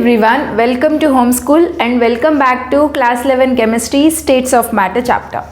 everyone, welcome to Homeschool and welcome back to class 11 chemistry states of matter chapter.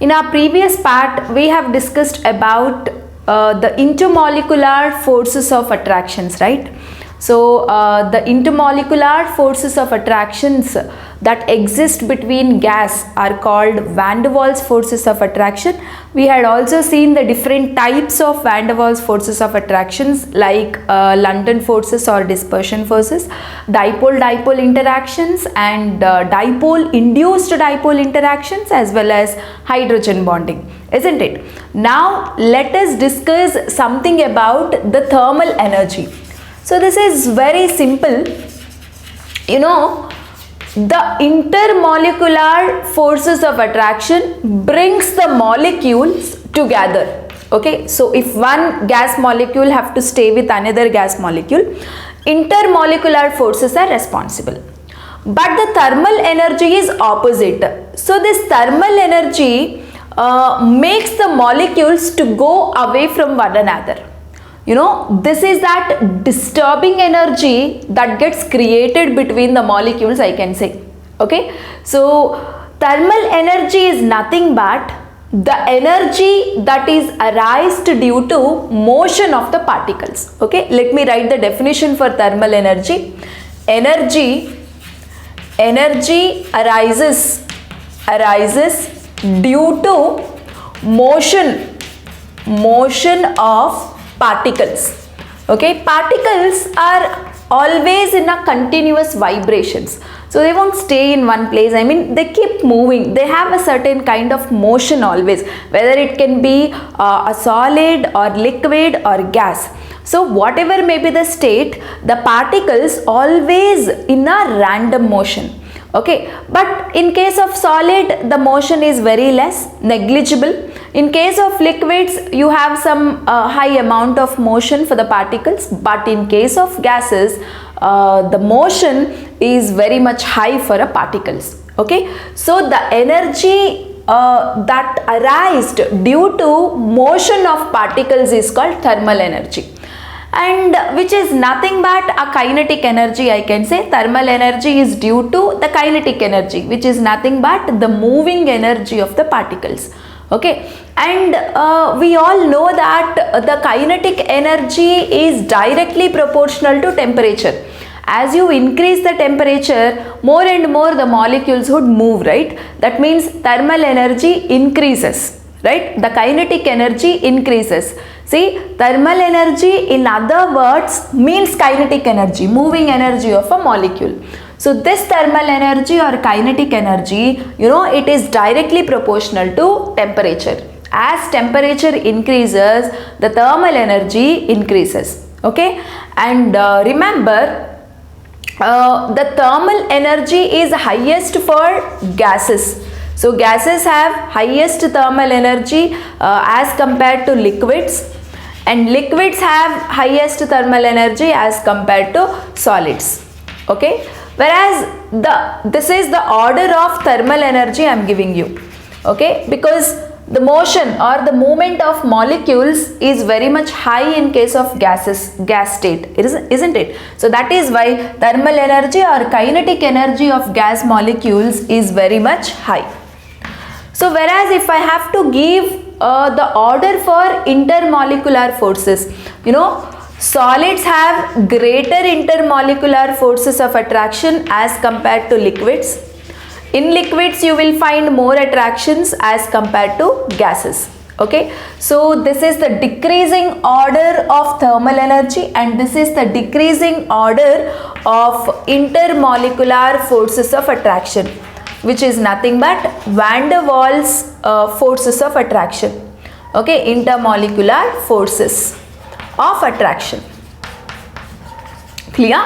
In our previous part we have discussed about the intermolecular forces of attractions, right? So the intermolecular forces of attractions that exist between gas are called van der Waals forces of attraction. We had also seen the different types of van der Waals forces of attractions like London forces or dispersion forces, dipole-dipole interactions and dipole-induced dipole interactions, as well as hydrogen bonding, isn't it? Now let us discuss something about the thermal energy. So this is very simple. You know, the intermolecular forces of attraction brings the molecules together. Okay, so if one gas molecule have to stay with another gas molecule, intermolecular forces are responsible. But the thermal energy is opposite. So this thermal energy makes the molecules to go away from one another. You know, this is that disturbing energy that gets created between the molecules, I can say. Okay, so thermal energy is nothing but the energy that is arised due to motion of the particles. Okay, let me write the definition for thermal energy. Energy arises due to motion of particles. Okay, particles are always in a continuous vibrations, so they won't stay in one place. I mean, they keep moving, they have a certain kind of motion always, whether it can be a solid or liquid or gas. So whatever may be the state, the particles always in a random motion. Okay, but in case of solid, the motion is very less, negligible. In case of liquids, you have some high amount of motion for the particles, but in case of gases, the motion is very much high for the particles. Okay, so the energy that arised due to motion of particles is called thermal energy, and which is nothing but a kinetic energy, I can say. Thermal energy is due to the kinetic energy, which is nothing but the moving energy of the particles. Okay, and we all know that the kinetic energy is directly proportional to temperature. As you increase the temperature, more and more the molecules would move, right? That means thermal energy increases, right? The kinetic energy increases. See, thermal energy in other words means kinetic energy, moving energy of a molecule. So this thermal energy or kinetic energy, you know, it is directly proportional to temperature. As temperature increases, the thermal energy increases. Okay, and remember, the thermal energy is highest for gases. So gases have highest thermal energy as compared to liquids, and liquids have highest thermal energy as compared to solids. Okay, whereas this is the order of thermal energy I am giving you. Okay, because the motion or the movement of molecules is very much high in case of gases, gas state, isn't it? So that is why thermal energy or kinetic energy of gas molecules is very much high. So whereas if I have to give the order for intermolecular forces, you know, solids have greater intermolecular forces of attraction as compared to liquids. In liquids you will find more attractions as compared to gases. Okay, so this is the decreasing order of thermal energy and this is the decreasing order of intermolecular forces of attraction, which is nothing but van der Waals forces of attraction. Okay, intermolecular forces of attraction. Clear?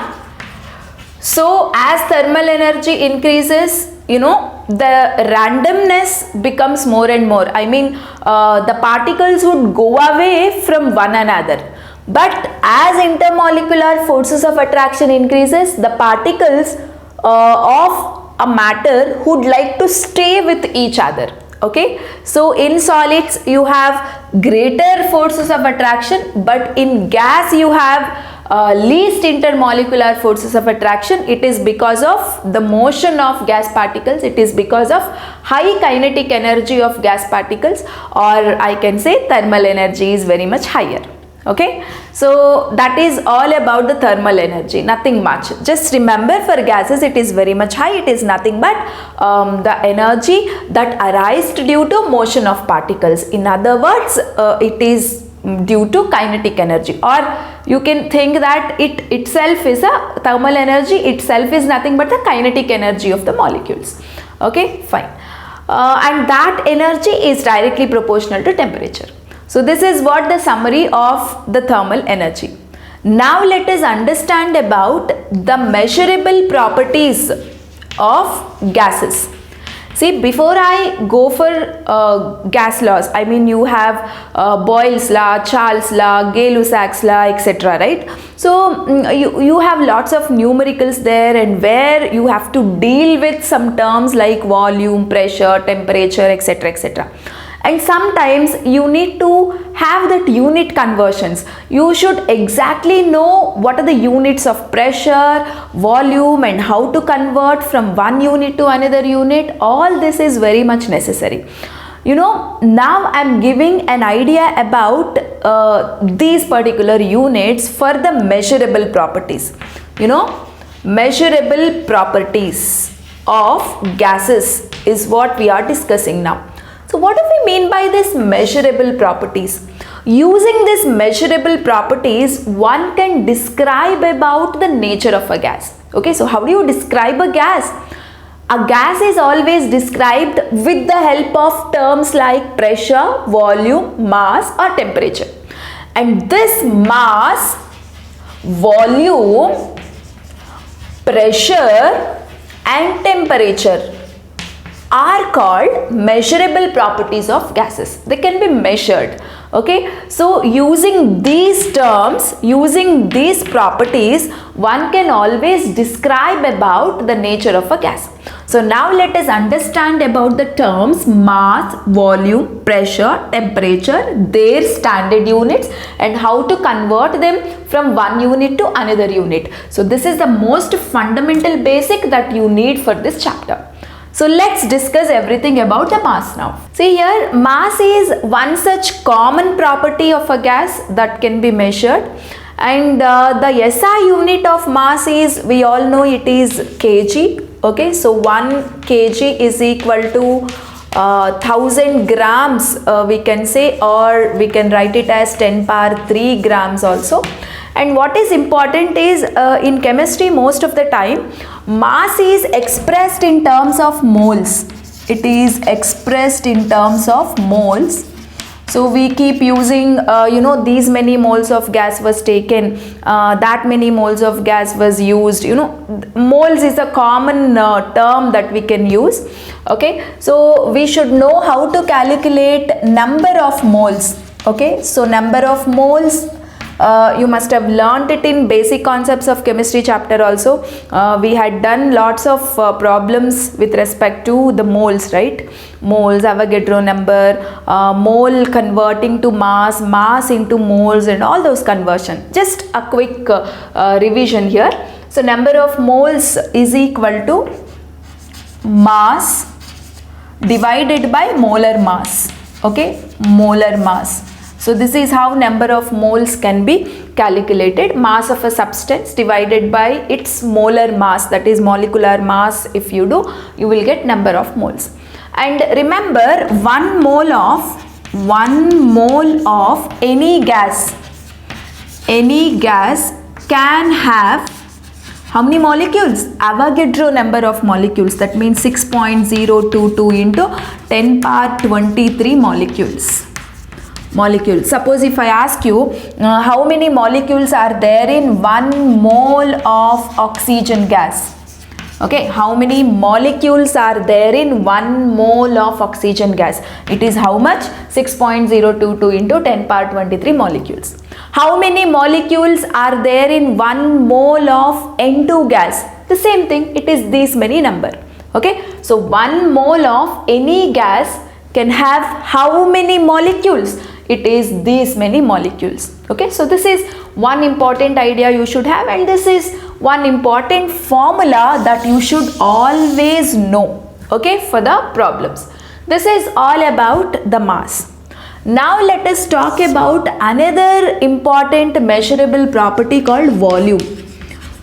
So as thermal energy increases, you know, the randomness becomes more and more. I mean, the particles would go away from one another. But as intermolecular forces of attraction increases, the particles of a matter would like to stay with each other. Okay, so in solids you have greater forces of attraction, but in gas you have least intermolecular forces of attraction, it is because of the motion of gas particles, it is because of high kinetic energy of gas particles, or I can say thermal energy is very much higher. Okay, so that is all about the thermal energy, nothing much. Just remember, for gases it is very much high, it is nothing but the energy that arises due to motion of particles. In other words, it is due to kinetic energy, or you can think that it itself is a thermal energy, itself is nothing but the kinetic energy of the molecules. Okay, fine. And that energy is directly proportional to temperature. So this is what the summary of the thermal energy. Now let us understand about the measurable properties of gases. See, before I go for gas laws, I mean you have Boyle's law, Charles' law, Gay-Lussac's law, etc., right? So you have lots of numericals there, and where you have to deal with some terms like volume, pressure, temperature, etc., etc. And sometimes you need to have that unit conversions. You should exactly know what are the units of pressure, volume, and how to convert from one unit to another unit. All this is very much necessary. You know, now I am giving an idea about these particular units for the measurable properties. You know, measurable properties of gases is what we are discussing now. So what do we mean by this measurable properties? Using these measurable properties, one can describe about the nature of a gas. Okay, so how do you describe a gas? A gas is always described with the help of terms like pressure, volume, mass, or temperature. And this mass, volume, pressure, and temperature are called measurable properties of gases. They can be measured. Okay, so using these terms, using these properties, one can always describe about the nature of a gas. So now let us understand about the terms mass, volume, pressure, temperature, their standard units, and how to convert them from one unit to another unit. So this is the most fundamental basic that you need for this chapter. So let's discuss everything about the mass now. See here, mass is one such common property of a gas that can be measured, and the SI unit of mass is, we all know it is kg. Okay, so 1 kg is equal to 1000 grams, we can say, or we can write it as 10 power 3 grams also. And what is important is in chemistry, most of the time mass is expressed in terms of moles. It is expressed in terms of moles. So we keep using these many moles of gas was taken, that many moles of gas was used. Moles is a common term that we can use. Okay, so we should know how to calculate number of moles. Okay, so number of moles, you must have learnt it in basic concepts of chemistry chapter also. We had done lots of problems with respect to the moles, right? Moles, Avogadro number, mole converting to mass, mass into moles, and all those conversion. Just a quick revision here. So number of moles is equal to mass divided by molar mass. Okay, molar mass. So this is how number of moles can be calculated. Mass of a substance divided by its molar mass, that is molecular mass. If you do, you will get number of moles. And remember, 1 mole of any gas can have how many molecules? Avogadro number of molecules. That means 6.022 into 10 power 23 molecules. Suppose if I ask you how many molecules are there in 1 mole of oxygen gas. Okay, how many molecules are there in 1 mole of oxygen gas? It is how much? 6.022 into 10 power 23 molecules. How many molecules are there in 1 mole of N2 gas? The same thing, it is these many number. Okay, so 1 mole of any gas can have how many molecules? it is these many molecules. Okay, so this is one important idea you should have, and this is one important formula that you should always know, okay, for the problems. This is all about the mass. Now let us talk about another important measurable property called volume.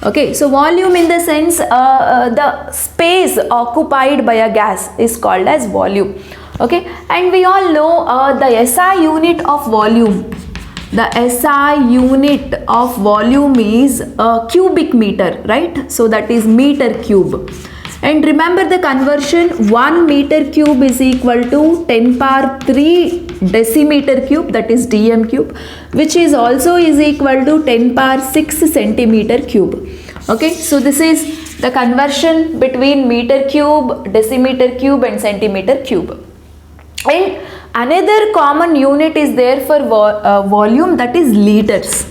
Okay, so volume in the sense the space occupied by a gas is called as volume. Okay, and we all know the SI unit of volume. The SI unit of volume is cubic meter, right? So that is meter cube. And remember the conversion, 1 meter cube is equal to 10 power 3 decimeter cube, that is dm cube, which is also is equal to 10 power 6 centimeter cube. Okay, so this is the conversion between meter cube, decimeter cube and centimeter cube. And another common unit is there for volume, that is liters.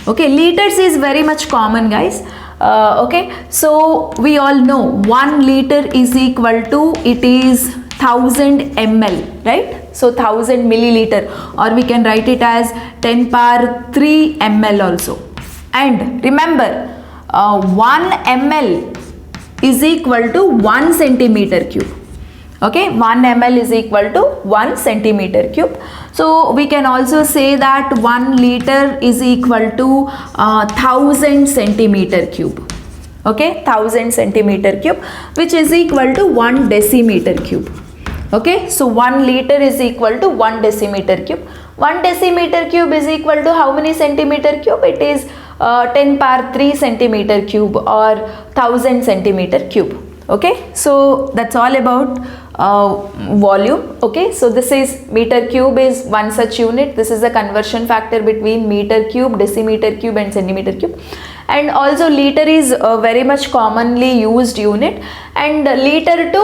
Okay, liters is very much common, guys. Okay, so we all know 1 liter is equal to, it is 1000 ml, right? So 1000 milliliter, or we can write it as 10 power 3 ml also. And remember, 1 ml is equal to 1 centimeter cube. Okay, 1 ml is equal to 1 centimeter cube. So we can also say that 1 liter is equal to 1000 centimeter cube. Okay, 1000 centimeter cube, which is equal to 1 decimeter cube. Okay, so 1 liter is equal to 1 decimeter cube. 1 decimeter cube is equal to how many centimeter cube? It is 10 power 3 centimeter cube or 1000 centimeter cube. Okay, so that's all about volume. Okay, so this is meter cube is one such unit. This is the conversion factor between meter cube, decimeter cube and centimeter cube. And also liter is very much commonly used unit, and liter to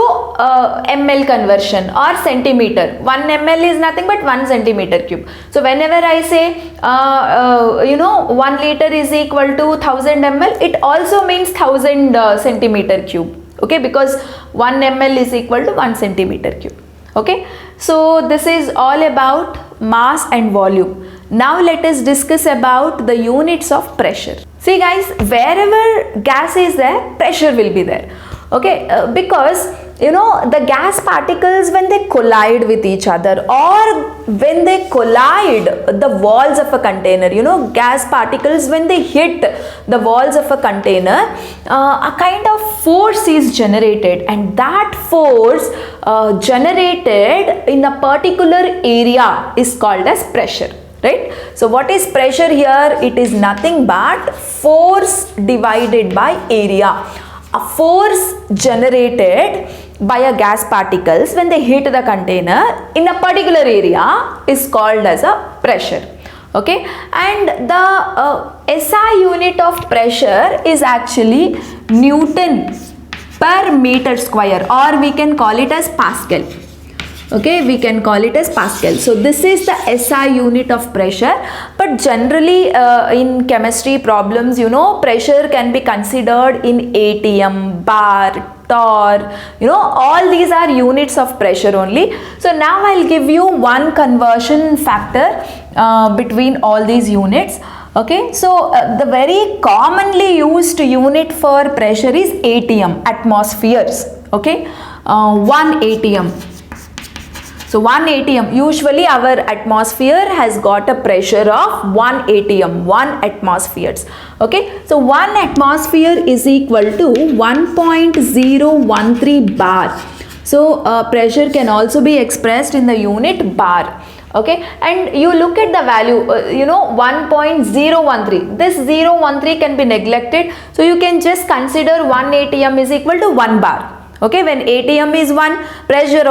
ml conversion or centimeter. 1 ml is nothing but 1 centimeter cube. So whenever I say 1 liter is equal to 1000 ml, it also means 1000 centimeter cube. Okay, because 1 ml is equal to 1 centimeter cube. Okay, so this is all about mass and volume. Now let us discuss about the units of pressure. See guys, wherever gas is there, pressure will be there. Okay, because the gas particles, when they collide with each other, or when they collide the walls of a container, gas particles, when they hit the walls of a container, a kind of force is generated, and that force generated in a particular area is called as pressure. Right? So what is pressure here? It is nothing but force divided by area. A force generated by a gas particles when they hit the container in a particular area is called as a pressure. Okay, and the SI unit of pressure is actually Newton per meter square, or we can call it as Pascal. Okay, we can call it as Pascal. So this is the SI unit of pressure, but generally in chemistry problems, pressure can be considered in atm, bar, torr, all these are units of pressure only. So now I'll give you one conversion factor between all these units. Okay, so the very commonly used unit for pressure is atm, atmospheres. Okay, 1 atm. So 1 atm, usually our atmosphere has got a pressure of 1 atm, 1 atmospheres. Okay, so 1 atmosphere is equal to 1.013 bar. So pressure can also be expressed in the unit bar. Okay, and you look at the value, 1.013. This 013 can be neglected. So you can just consider 1 atm is equal to 1 bar. Okay, when atm is 1, pressure,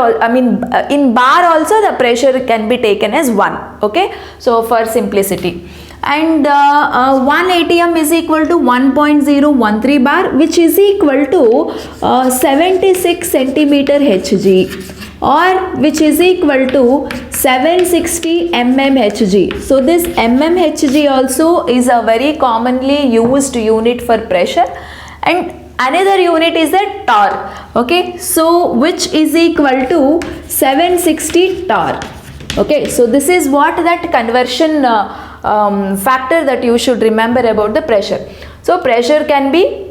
in bar also the pressure can be taken as 1. Okay, so for simplicity. And 1 atm is equal to 1.013 bar, which is equal to 76 centimeter Hg, or which is equal to 760 mmHg. So this mmHg also is a very commonly used unit for pressure. And another unit is the torr. Okay, so which is equal to 760 torr. Okay, so this is what that conversion factor that you should remember about the pressure. So pressure can be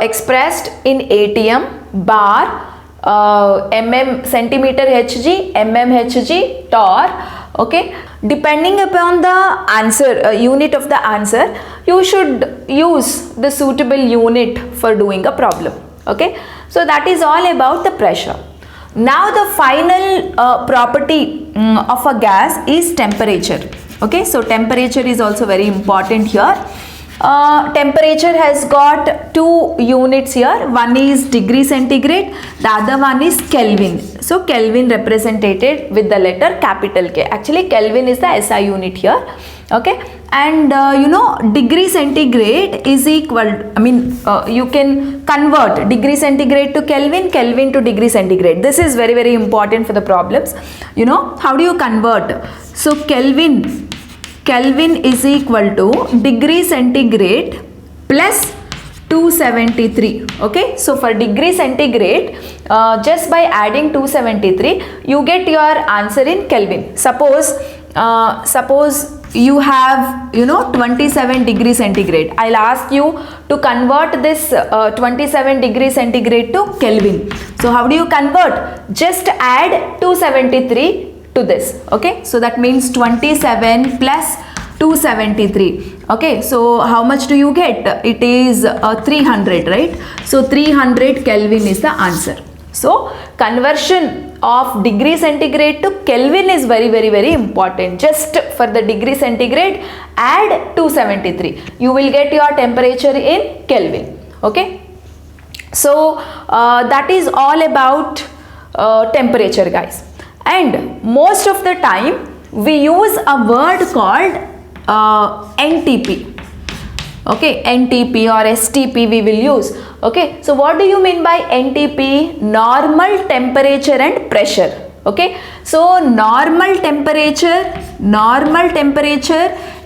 expressed in atm, bar, mm, centimeter Hg, mm Hg, torr. Okay, depending upon the answer, unit of the answer, you should use the suitable unit for doing a problem. Okay, so that is all about the pressure. Now the final property of a gas is temperature. Okay, so temperature is also very important here. Temperature has got two units here. One is degree centigrade, the other one is Kelvin. So Kelvin represented with the letter capital K. Actually Kelvin is the SI unit here. Okay, and you know, degree centigrade is equal, you can convert degree centigrade to Kelvin, Kelvin to degree centigrade. This is very, very important for the problems. You know, how do you convert? So Kelvin is equal to degree centigrade plus 273. Okay, so for degree centigrade, just by adding 273, you get your answer in Kelvin. Suppose you have, 27 degree centigrade. I'll ask you to convert this 27 degree centigrade to Kelvin. So how do you convert? Just add 273 to this. Okay, so that means 27 plus 273. Okay, so how much do you get? It is 300, right? So 300 Kelvin is the answer. So conversion of degree centigrade to Kelvin is very, very, very important. Just for the degree centigrade, add 273. You will get your temperature in Kelvin. Okay, so that is all about temperature, guys. And most of the time we use a word called NTP. Okay, NTP or STP we will use. Okay, so what do you mean by NTP? Normal temperature and pressure. Okay, so normal temperature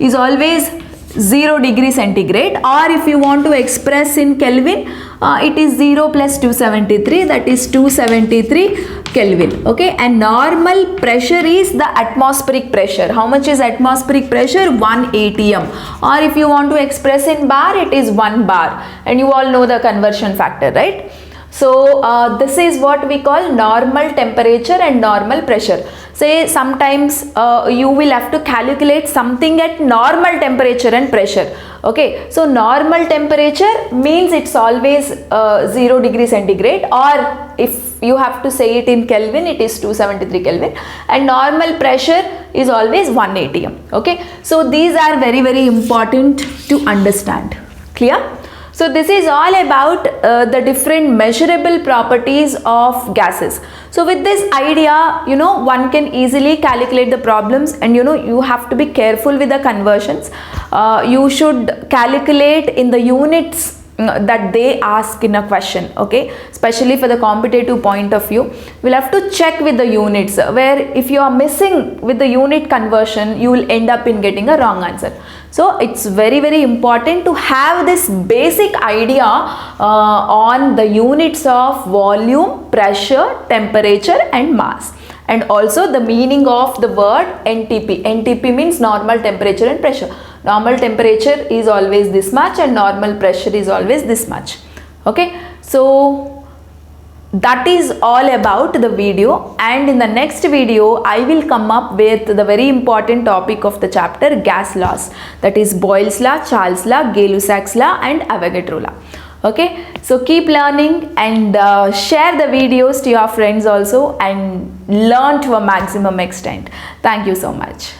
is always 0 degree centigrade, or if you want to express in Kelvin, it is 0 plus 273, that is 273 Kelvin. Okay, and normal pressure is the atmospheric pressure. How much is atmospheric pressure? 1 atm, or if you want to express in bar, it is 1 bar, and you all know the conversion factor, right? So this is what we call normal temperature and normal pressure. Say sometimes you will have to calculate something at normal temperature and pressure. Okay, so normal temperature means it's always 0 degree centigrade, or if you have to say it in Kelvin, it is 273 Kelvin, and normal pressure is always 1 atm. Okay, so these are very, very important to understand. Clear? So this is all about the different measurable properties of gases. So with this idea, one can easily calculate the problems, and you have to be careful with the conversions. You should calculate in the units that they ask in a question. Okay, especially for the competitive point of view, we'll have to check with the units, where if you are missing with the unit conversion, you will end up in getting a wrong answer. So it's very, very important to have this basic idea on the units of volume, pressure, temperature and mass, and also the meaning of the word NTP. NTP means normal temperature and pressure. Normal temperature is always this much and normal pressure is always this much. Okay, so that is all about the video, and in the next video I will come up with the very important topic of the chapter, gas laws, that is Boyle's law, Charles law, Gay-Lussac's law and Avogadro law. Okay, so keep learning and share the videos to your friends also, and learn to a maximum extent. Thank you so much.